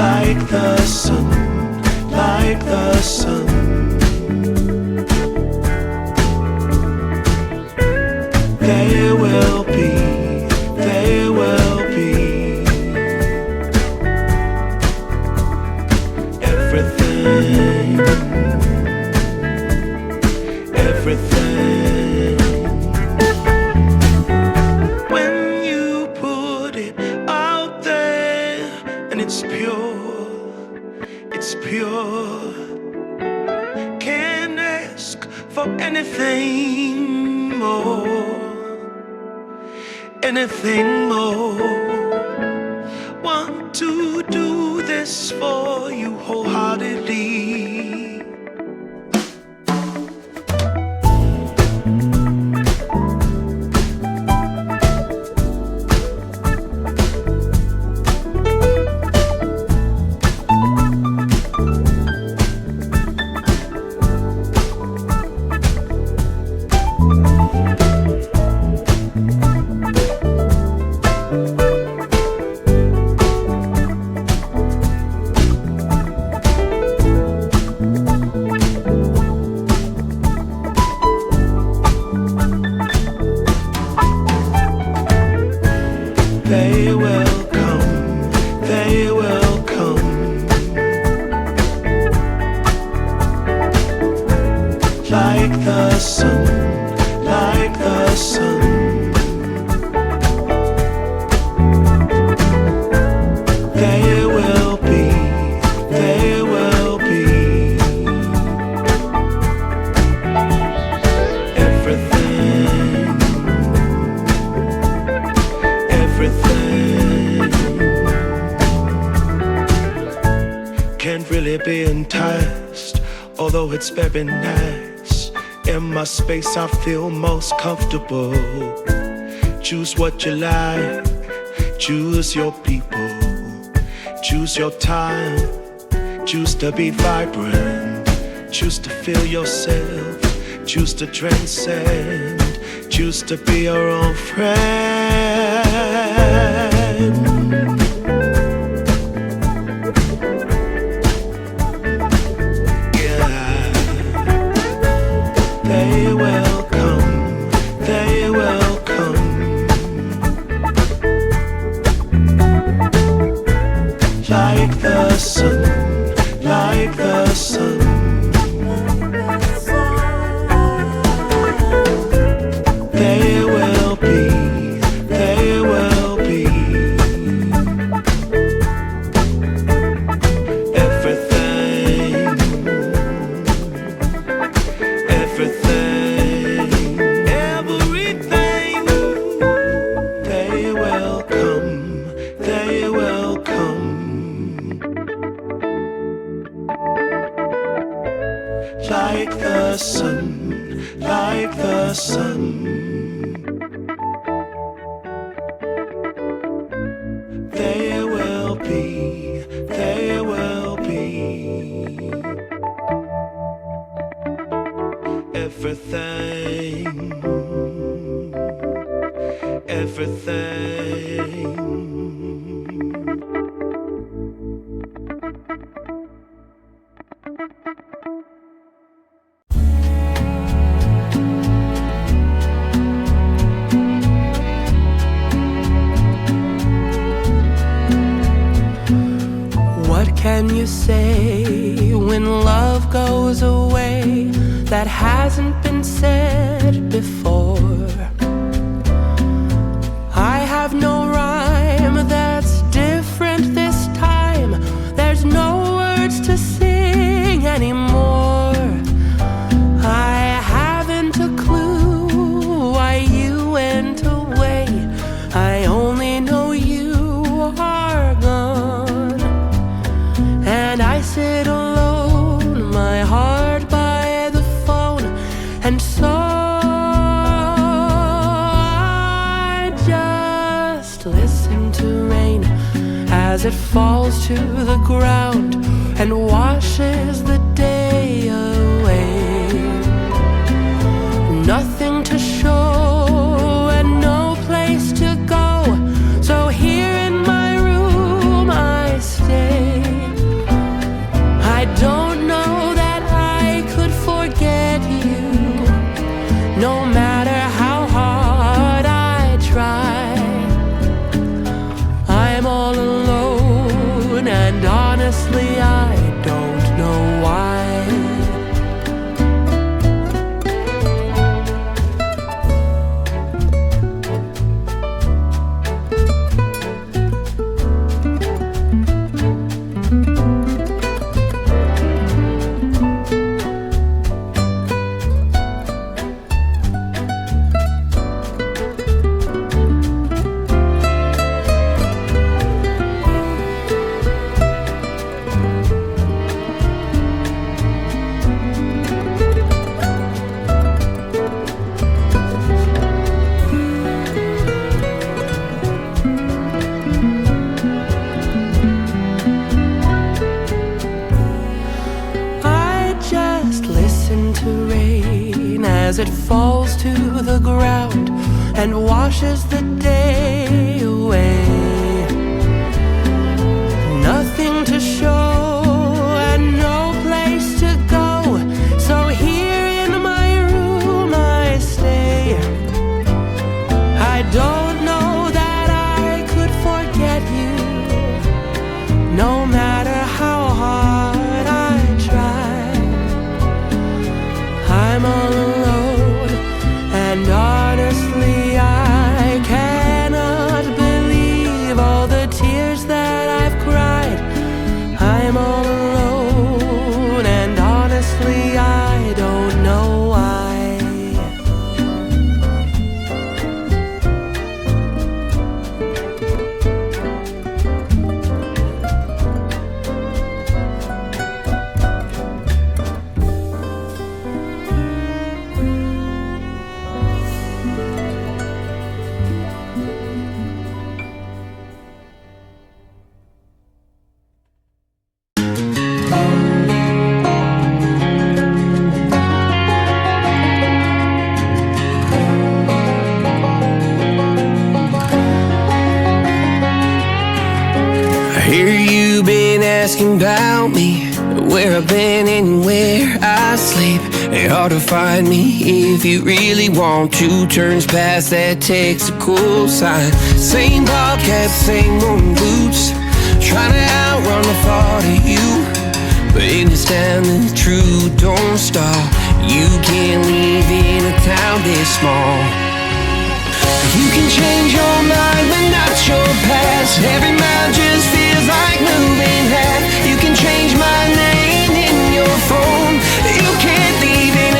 like the sun, like the sun. There will be, there will be everything, everything. When you put it out there and it's pure, it's pure. Can't ask for anything more, anything more. Want to do this for you wholeheartedly. They will come, they will come, like the sun, like the sun. There will be, there will be everything, everything. Can't really be enticed, although it's very nice. In my space I feel most comfortable. Choose what you like, choose your people, choose your time, choose to be vibrant, choose to feel yourself, choose to transcend, choose to be your own friend. Yeah, they will come, they will come, like the sun, like the sun. They will be, they will be everything, everything, everything. They will come, they will come, like the sun, like the sun. There will be, there will be everything, everything. What can you say when love goes away that hasn't been said before? I have no rhyme that's different this time. There's no words to sing anymore. I haven't a clue why you went away. I only know you are gone. And I sit alone, my heart by the phone. And so I just listen to rain as it falls to the ground and washes the day away. Nothing to show and no place to go. So here in my room I stay. honestly I don't know why. As it falls to the ground and washes the day away. Nothing to show and no place to go, so here in my room I stay. I don't know that I could forget you, no matter how hard I try. I'm all alone, and honestly I cannot believe all the tears that I've cried. I'm all alone, and honestly I don't know why. Asking about me, where I've been and where I sleep. It's hard to find me if you really want to. Turns past that takes a cool sign. Same podcast, same moon boots, trying to outrun the thought of you. But in this town the truth don't stop. You can't live in a town this small. You can change your mind but not your past. Every mile just